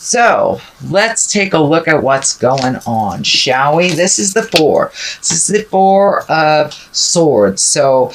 So let's take a look at what's going on, shall we? This is the 4. This is the 4 of Swords. So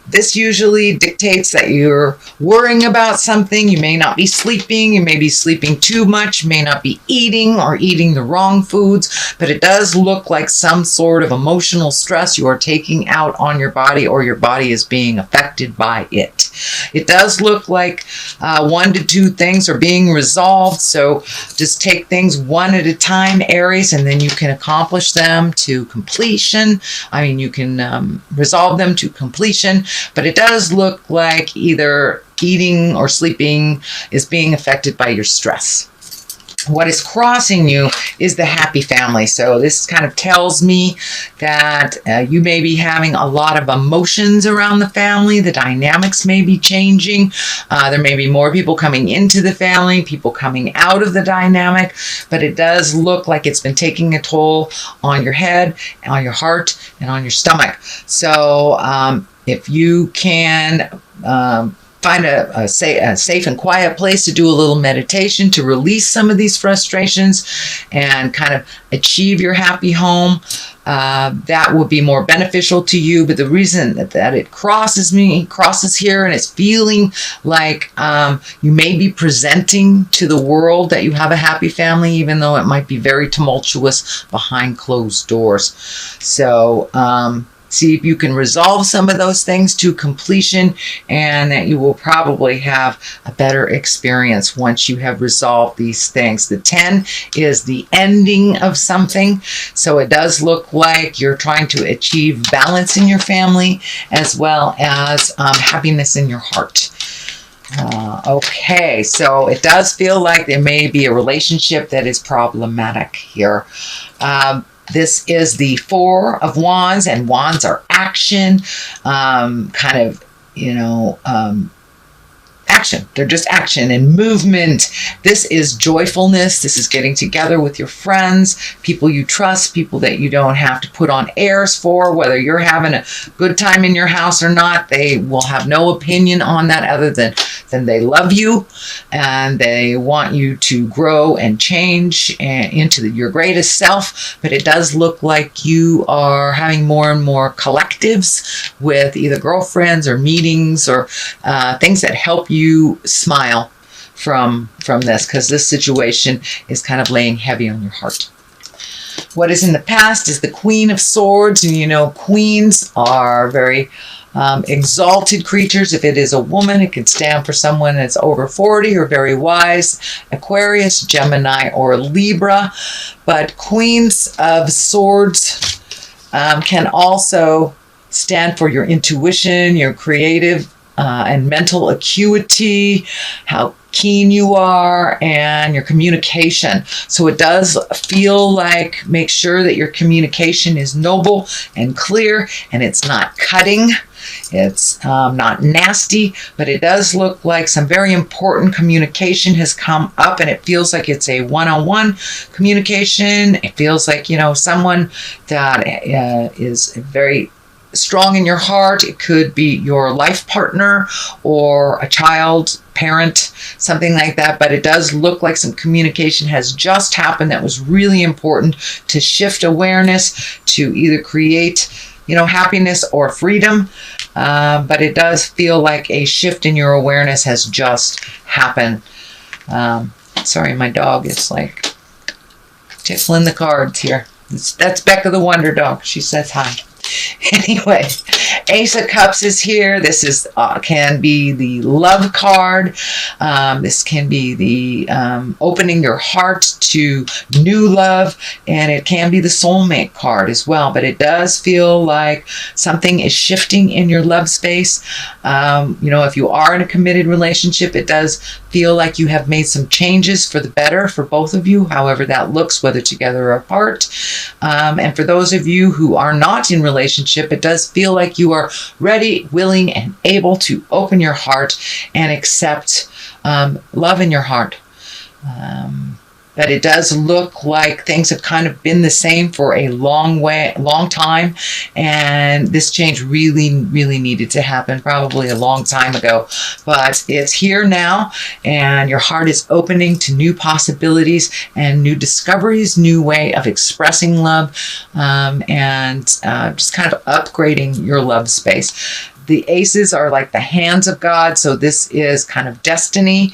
this usually dictates that you're worrying about something. You may not be sleeping. You may be sleeping too much. You may not be eating or eating the wrong foods. But it does look like some sort of emotional stress you are taking out on your body, or your body is being affected by it. It does look like 1 to 2 things are being resolved. So just take things one at a time, Aries, and then you can accomplish them to completion. You can resolve them to completion, but it does look like either eating or sleeping is being affected by your stress. What is crossing you is the happy family. So this kind of tells me that you may be having a lot of emotions around the family. The dynamics may be changing. There may be more people coming into the family, people coming out of the dynamic, but it does look like it's been taking a toll on your head, on your heart, and on your stomach. So if you can find a safe and quiet place to do a little meditation to release some of these frustrations and kind of achieve your happy home, that will be more beneficial to you. But the reason that it crosses here, and it's feeling like you may be presenting to the world that you have a happy family, even though it might be very tumultuous behind closed doors. So see if you can resolve some of those things to completion, and that you will probably have a better experience once you have resolved these things. The 10 is the ending of something. So it does look like you're trying to achieve balance in your family, as well as happiness in your heart. Okay, so it does feel like there may be a relationship that is problematic here. This is the 4 of Wands, and Wands are action, action. They're just action and movement. This is joyfulness. This is getting together with your friends, people you trust, people that you don't have to put on airs for. Whether you're having a good time in your house or not, they will have no opinion on that other than they love you, and they want you to grow and change into your greatest self. But it does look like you are having more and more collectives with either girlfriends or meetings or things that help you smile from this, because this situation is kind of laying heavy on your heart. What is in the past is the Queen of Swords, and queens are very exalted creatures. If it is a woman, it can stand for someone that's over 40 or very wise, Aquarius, Gemini, or Libra. But Queens of Swords can also stand for your intuition, your creative and mental acuity, how keen you are, and your communication. So it does feel like, make sure that your communication is noble and clear, and it's not cutting. It's not nasty, but it does look like some very important communication has come up, and it feels like it's a one-on-one communication. It feels like, someone that is very strong in your heart. It could be your life partner or a child, parent, something like that. But it does look like some communication has just happened that was really important to shift awareness, to either create, happiness or freedom. But it does feel like a shift in your awareness has just happened. Sorry, my dog is like tickling the cards here. That's Becca the Wonder Dog. She says hi. Anyway, Ace of Cups is here. This is can be the love card. This can be the opening your heart to new love, and it can be the soulmate card as well. But it does feel like something is shifting in your love space. If you are in a committed relationship, it does feel like you have made some changes for the better for both of you, however that looks, whether together or apart. And for those of you who are not in relationship, it does feel like you are ready, willing, and able to open your heart and accept love in your heart. but it does look like things have kind of been the same for a long time, and this change really needed to happen probably a long time ago, but it's here now, and your heart is opening to new possibilities and new discoveries, new way of expressing love, and just kind of upgrading your love space. The aces are like the hands of God, so this is kind of destiny,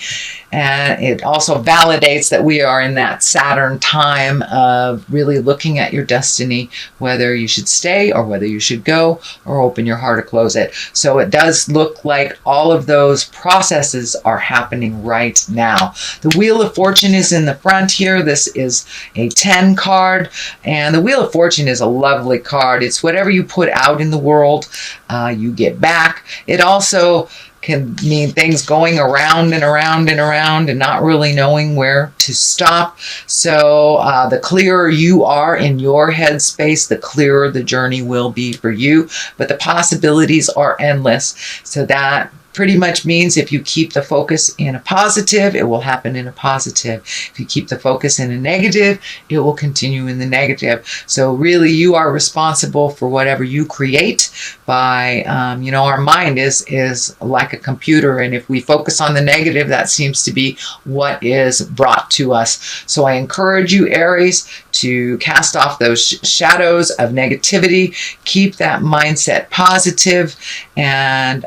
and it also validates that we are in that Saturn time of really looking at your destiny, whether you should stay or whether you should go or open your heart or close it. So it does look like all of those processes are happening right now. The Wheel of Fortune is in the front here. This is a 10 card, and the Wheel of Fortune is a lovely card. It's whatever you put out in the world, you get back. It also can mean things going around and around and around and not really knowing where to stop. So the clearer you are in your headspace, the clearer the journey will be for you. But the possibilities are endless. So that pretty much means if you keep the focus in a positive, it will happen in a positive. If you keep the focus in a negative, it will continue in the negative. So really you are responsible for whatever you create by, our mind is like a computer, and if we focus on the negative, that seems to be what is brought to us. So I encourage you, Aries, to cast off those shadows of negativity, keep that mindset positive, and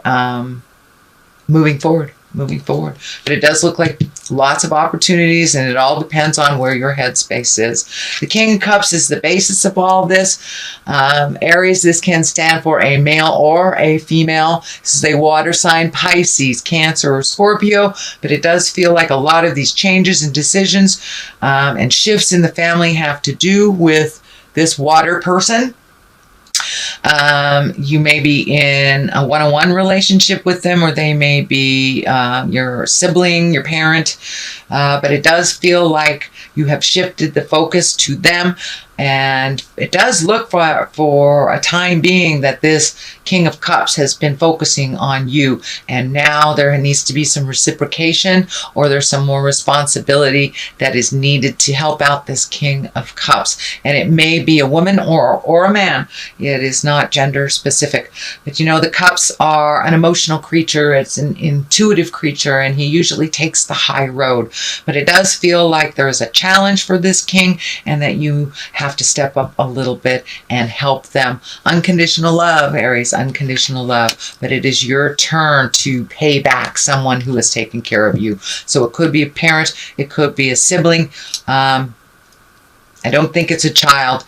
moving forward. But it does look like lots of opportunities, and it all depends on where your headspace is. The King of Cups is the basis of all this. Aries, this can stand for a male or a female. This is a water sign, Pisces, Cancer, or Scorpio, but it does feel like a lot of these changes and decisions and shifts in the family have to do with this water person. You may be in a one-on-one relationship with them, or they may be your sibling, your parent, but it does feel like you have shifted the focus to them, and it does look for a time being that this King of Cups has been focusing on you, and now there needs to be some reciprocation, or there's some more responsibility that is needed to help out this King of Cups. And it may be a woman or a man. It is not gender specific. But the cups are an emotional creature. It's an intuitive creature, and he usually takes the high road. But it does feel like there is a challenge for this king, and that you have to step up a little bit and help them. Unconditional love, Aries, unconditional love. But it is your turn to pay back someone who has taken care of you. So it could be a parent, it could be a sibling. I don't think it's a child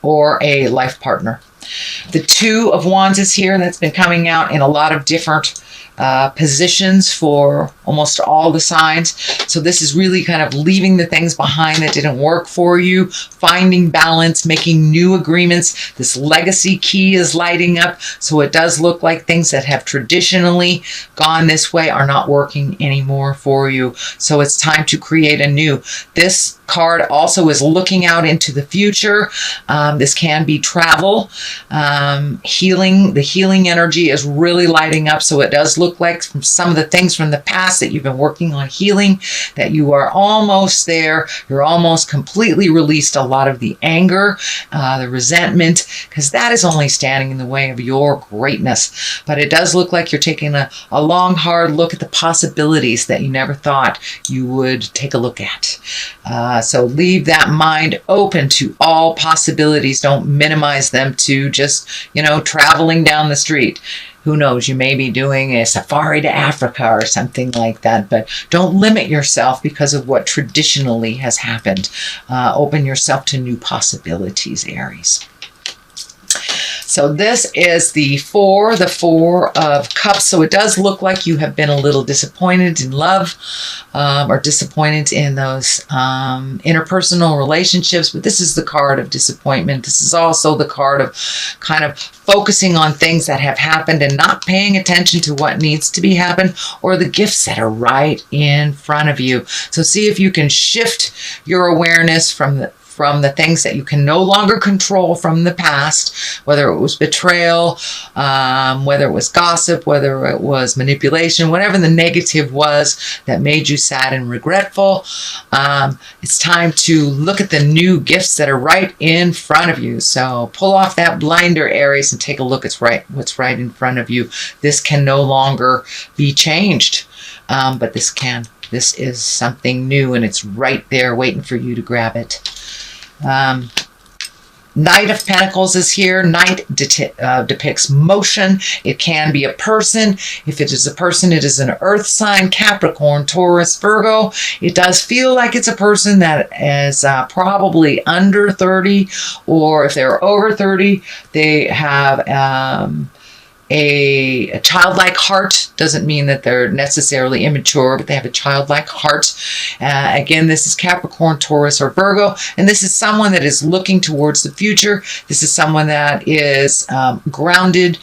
or a life partner. The Two of Wands is here. That's been coming out in a lot of different positions for almost all the signs. So this is really kind of leaving the things behind that didn't work for you, finding balance, making new agreements. This legacy key is lighting up. So it does look like things that have traditionally gone this way are not working anymore for you. So it's time to create a new. This card also is looking out into the future. This can be travel, healing. The healing energy is really lighting up. So it does look like from some of the things from the past that you've been working on healing, that you are almost there. You're almost completely released a lot of the anger, the resentment, because that is only standing in the way of your greatness. But it does look like you're taking a long, hard look at the possibilities that you never thought you would take a look at. So leave that mind open to all possibilities. Don't minimize them to just, traveling down the street. Who knows, you may be doing a safari to Africa or something like that, but don't limit yourself because of what traditionally has happened. Open yourself to new possibilities, Aries. So this is the Four of Cups. So it does look like you have been a little disappointed in love or disappointed in those interpersonal relationships. But this is the card of disappointment. This is also the card of kind of focusing on things that have happened and not paying attention to what needs to be happened or the gifts that are right in front of you. So see if you can shift your awareness from from the things that you can no longer control from the past, whether it was betrayal, whether it was gossip, whether it was manipulation, whatever the negative was that made you sad and regretful. It's time to look at the new gifts that are right in front of you. So pull off that blinder, Aries, and take a look at what's right in front of you. This can no longer be changed, but this can. This is something new, and it's right there waiting for you to grab it. Knight of Pentacles is here. Knight depicts motion. It can be a person. If it is a person, it is an earth sign, Capricorn, Taurus, Virgo. It does feel like it's a person that is probably under 30, or if they're over 30, they have a childlike heart. Doesn't mean that they're necessarily immature, but they have a childlike heart. Again, this is Capricorn, Taurus, or Virgo, and this is someone that is looking towards the future. This is someone that is grounded,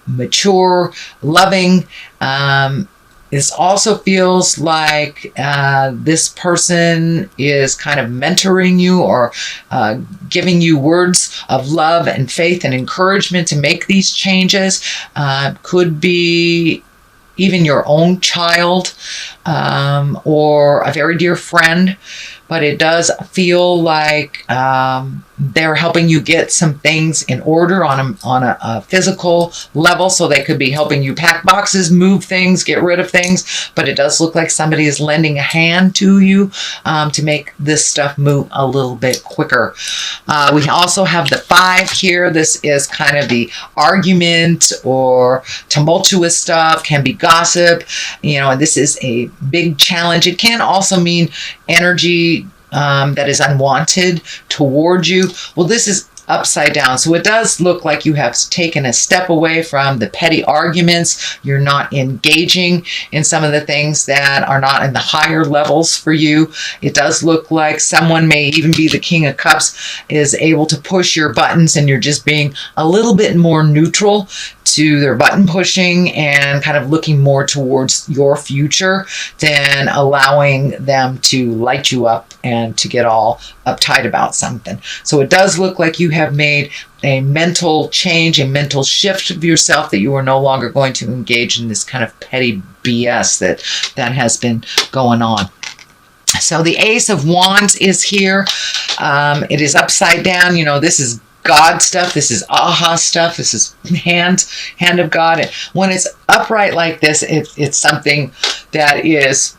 mature, loving. This also feels like this person is kind of mentoring you, or giving you words of love and faith and encouragement to make these changes. Could be even your own child, or a very dear friend. But it does feel like they're helping you get some things in order on a physical level. So they could be helping you pack boxes, move things, get rid of things. But it does look like somebody is lending a hand to you to make this stuff move a little bit quicker. We also have the 5 here. This is kind of the argument or tumultuous stuff, can be gossip. And this is a big challenge. It can also mean energy that is unwanted towards you. Well, this is upside down. So it does look like you have taken a step away from the petty arguments. You're not engaging in some of the things that are not in the higher levels for you. It does look like someone, may even be the King of Cups, is able to push your buttons, and you're just being a little bit more neutral to their button pushing and kind of looking more towards your future than allowing them to light you up and to get all uptight about something. So it does look like you have made a mental change, a mental shift of yourself, that you are no longer going to engage in this kind of petty BS that has been going on. So the Ace of Wands is here. It is upside down. This is God stuff. This is aha stuff. This is hand of God. And when it's upright like this, it's something that is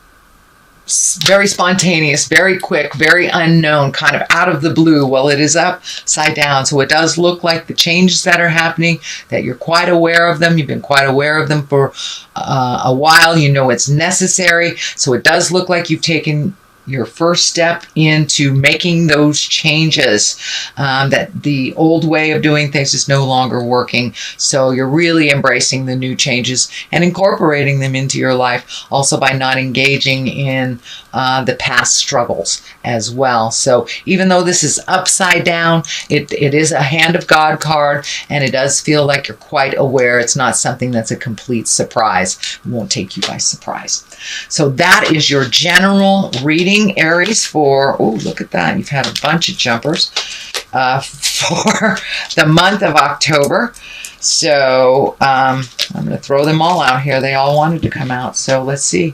very spontaneous, very quick, very unknown, kind of out of the blue. Well, it is upside down. So it does look like the changes that are happening, that you're quite aware of them. You've been quite aware of them for a while. It's necessary. So it does look like you've taken your first step into making those changes, that the old way of doing things is no longer working. So you're really embracing the new changes and incorporating them into your life, also by not engaging in the past struggles as well. So even though this is upside down, it is a Hand of God card, and it does feel like you're quite aware. It's not something that's a complete surprise. It won't take you by surprise. So that is your general reading, Aries, for, oh, look at that. You've had a bunch of jumpers for the month of October. So I'm going to throw them all out here. They all wanted to come out. So let's see.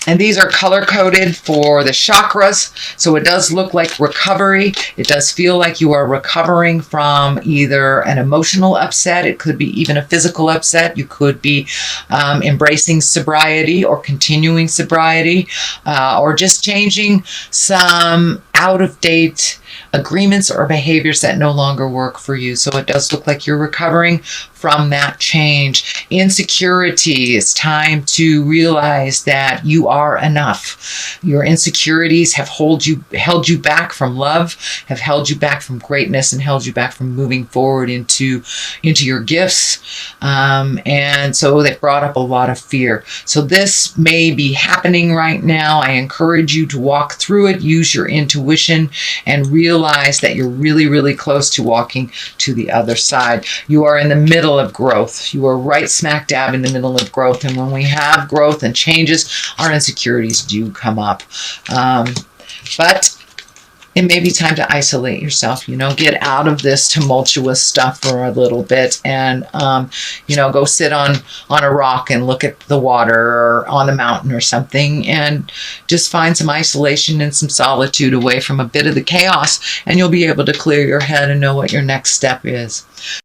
And these are color-coded for the chakras. So it does look like recovery. It does feel like you are recovering from either an emotional upset. It could be even a physical upset. You could be embracing sobriety or continuing sobriety, or just changing some out-of-date agreements or behaviors that no longer work for you. So it does look like you're recovering from that change. Insecurity, it's time to realize that you are enough. Your insecurities have held you back from love, have held you back from greatness, and held you back from moving forward into your gifts. And so they've brought up a lot of fear. So this may be happening right now. I encourage you to walk through it, use your intuition, and realize that you're really, really close to walking to the other side. You are in the middle of growth. You are right smack dab in the middle of growth. And when we have growth and changes, our insecurities do come up. But it may be time to isolate yourself, get out of this tumultuous stuff for a little bit and, go sit on a rock and look at the water or on the mountain or something and just find some isolation and some solitude away from a bit of the chaos, and you'll be able to clear your head and know what your next step is.